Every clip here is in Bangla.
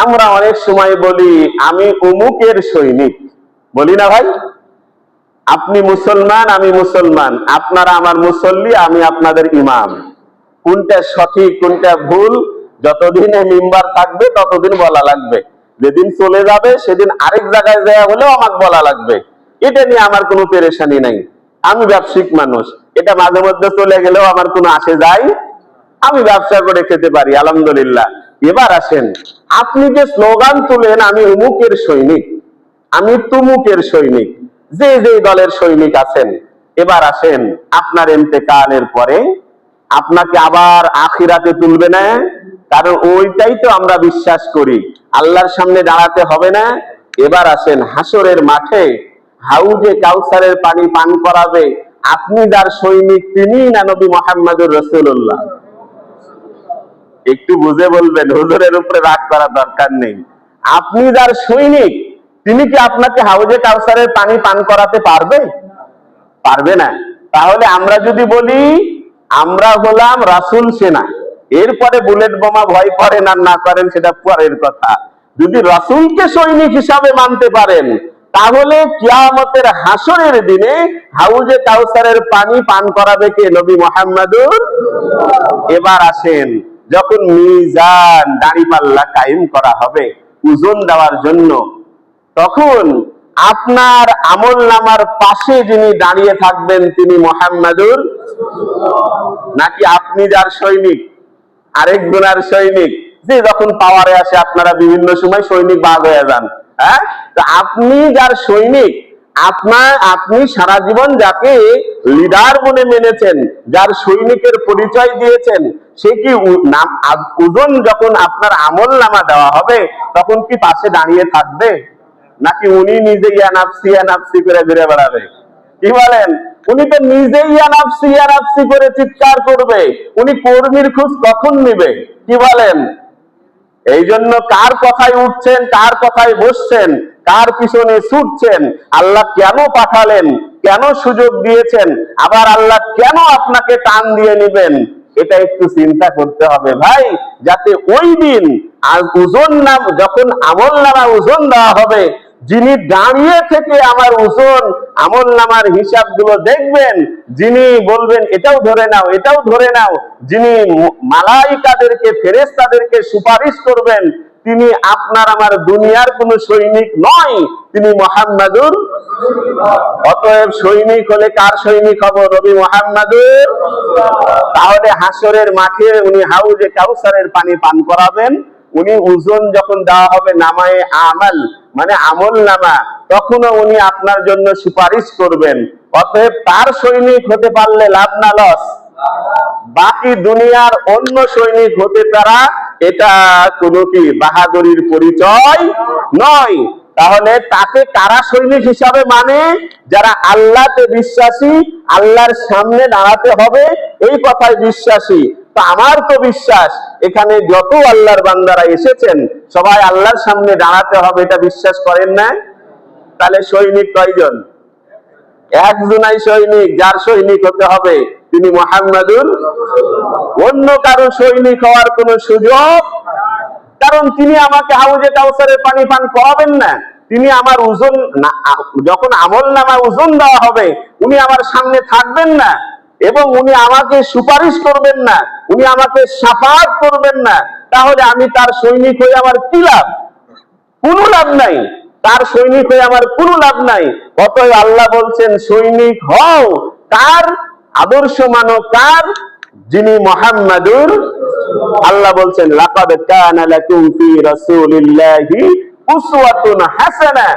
আমরা অনেক সময় বলি আমি অমুকের সৈনিক, বলি না ভাই? আপনি মুসলমান, আমি মুসলমান, আপনারা আমার মুসল্লি, আমি আপনাদের ইমাম। কোনটা সঠিক কোনটা ভুল যতদিন মিম্বার থাকবে ততদিন বলা লাগবে। যেদিন চলে যাবে সেদিন আরেক জায়গায় যায় হলেও আমাকে বলা লাগবে। এটা নিয়ে আমার কোনো পেরেশানি নাই। আমি ব্যবসায়িক মানুষ, এটা মাঝে মধ্যে চলে গেলেও আমার কোনো আসে যায়, আমি ব্যবসা করে খেতে পারি, আলহামদুলিল্লাহ। এবার আসেন, আপনি যে স্লোগান তুলেন আমি অমুকের সৈনিক, আমি তুমুকের সৈনিক, যে যে দলের সৈনিক আছেন, এবার আসেন আপনার ইন্তেকালের পরে আপনাকে আবার আখিরাতে তুলবে না? কারণ ওইটাই তো আমরা বিশ্বাস করি, আল্লাহর সামনে দাঁড়াতে হবে না? এবার আসেন হাসরের মাঠে হাউজে কাউসারের পানি পান করাবে আপনি যার সৈনিক, তিনি না নবী মুহাম্মদুর রাসূলুল্লাহ? একটু বুঝে বলবেন, হুজুরের উপরে রাগ করার দরকার নেই। আপনি যার সৈনিক তিনি কি আপনাকে হাউজে কাউসারের পানি পান করাতে পারবে? পারবে না। তাহলে আমরা যদি বলি আমরা হলাম রাসূল সেনা, এরপরে বুলেট বোমা ভয় করেন আর না করেন সেটা পরের কথা। যদি রাসূলকে সৈনিক হিসাবে মানতে পারেন তাহলে কিয়ামতের হাসরের দিনে হাউজে কাউসারের পানি পান করাবে কে? নবী মুহাম্মদুর। এবার আসেন, যখন মিজান দাঁড়িপাল্লা কায়েম করা হবে ওজন দেওয়ার জন্য, তখন আপনার আমলনামার পাশে যিনি দাঁড়িয়ে থাকবেন তিনি মুহাম্মদুর, নাকি আপনি যার সৈনিক আরেক গুনার সৈনিক? যে যখন পাওয়ারে আসে আপনারা বিভিন্ন সময় সৈনিক ভাগ হয়ে যান, হ্যাঁ? তো আপনি যার সৈনিক, আপনি সারা জীবন যাকে লিডার বলে মেনেছেন, যার সৈনিকের পরিচয় দিয়েছেন, সে কি ওজন যখন আপনার আমলনামা দেওয়া হবে তখন কি পাশে দাঁড়িয়ে থাকবে, নাকি উনি নিজে ইয়ানাফসি করে ঘুরে বেড়াবে? কি বলেন? উনি তো নিজেই ইয়ানাফসি করে চিৎকার করবে। উনি কর্মীর খোঁজ কখন নিবে? কি বলেন? এই জন্য কার কথায় উঠছেন, কার কথায় বসছেন, কার পিছনে ছুটছেন, আল্লাহ কেন পাঠালেন, কেন সুযোগ দিয়েছেন, আবার আল্লাহ কেন আপনাকে টান দিয়ে নিবেন, এটা একটু চিন্তা করতে হবে ভাই, যাতে ওই দিন ওজন নাম যখন আমল নামা ওজন দেওয়া হবে, যিনি দাঁড়িয়ে থেকে আমার ওজন আমল নামার হিসাব গুলো দেখবেন, যিনি বলবেন এটাও ধরে নাও এটাও ধরে নাও, যিনি মালাইকাদেরকে ফেরেশতাদেরকে সুপারিশ করবেন, তিনি আপনার আমার দুনিয়ার কোন সৈনিক নয়, তিনি মুহাম্মদুর। অতএব সৈনিক হলে কার সৈনিক হব? নবী মুহাম্মদুর। তাহলে হাসরের মাঠে উনি হাউজে কাউসারের পানি পান করাবেন, উনি ওজন যখন দেওয়া হবে নামায়ে আমাল মানে আমল নামা, তখনও উনি আপনার জন্য সুপারিশ করবেন। অতএব তার সৈনিক হতে পারলে লাভ না লস? বাকি দুনিয়ার অন্য সৈনিক হতে পারা এটা কোনো কি বাহাদুরির পরিচয় নয়। তাহলে তাকে কারা সৈনিক হিসাবে মানে? যারা আল্লাহতে বিশ্বাসী, আল্লাহর সামনে দাঁড়াতে হবে এই কথায় বিশ্বাসী। তো আমার তো বিশ্বাস এখানে যত আল্লাহর বান্দারা এসেছেন সবাই আল্লাহর সামনে দাঁড়াতে হবে, এটা বিশ্বাস করেন না? তাহলে সৈনিক কয়জন? একজনাই সৈনিক, যার সৈনিক হতে হবে তিনি মুহাম্মদুর। অন্য কারো সৈনিক হওয়ার কোন সুযোগ, কারণ তিনি আমাকে হাউজে কাউসারের পানি পান করাবেন না। তিনি আমার ওজন যখন আমল নামা ওজন দেওয়া হবে উনি আমার সামনে থাকবেন না, এবং উনি আমাকে সুপারিশ করবেন না, উনি আমাকে শাফাআত করবেন না। তাহলে আমি তার সৈনিক হয়ে আমার কি লাভ? কোনো লাভ নাই। তার সৈনিক হয়ে আমার কোনো লাভ নাই। অতএব আল্লাহ বলছেন সৈনিক হও কার? আদর্শ মানো কার? যিনি মুহাম্মদুর। আল্লাহ বলছেন লাকাদ কানা লাকুম ফি রাসূলিল্লাহি উসওয়াতুন হাসানা,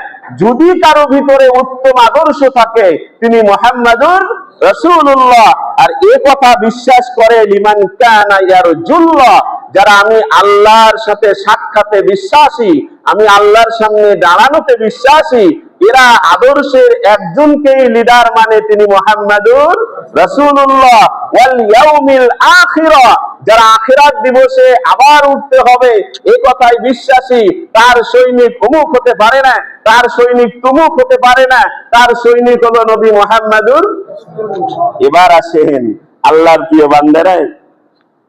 যদি কারো ভিতরে উত্তম আদর্শ থাকে তিনি মুহাম্মদুর রাসূলুল্লাহ। আর এই কথা বিশ্বাস করে লিমান কানা ইয়ারজুল্লাহ, যারা আমি আল্লাহর সাথে সাক্ষাতে বিশ্বাসী, আমি আল্লাহর সামনে দাঁড়ানোতে বিশ্বাসী, এরা আদর্শের একজনকেই লিডার মানে তিনি মুহাম্মদুর রাসূলুল্লাহ। ওয়াল ইয়াউমিল আখিরা, যারা আখিরাত দিবসে আবার উঠতে হবে এই কথাই বিশ্বাসী, তার সৈনিক অমুক হতে পারে না, তার সৈনিক তুমুক হতে পারে না, তার সৈনিক হলো নবী মুহাম্মদুর। এবার আসেন আল্লাহর প্রিয় বান্দারা,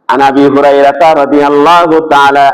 আন আবি হুরায়রা রাদিয়াল্লাহু তাআলা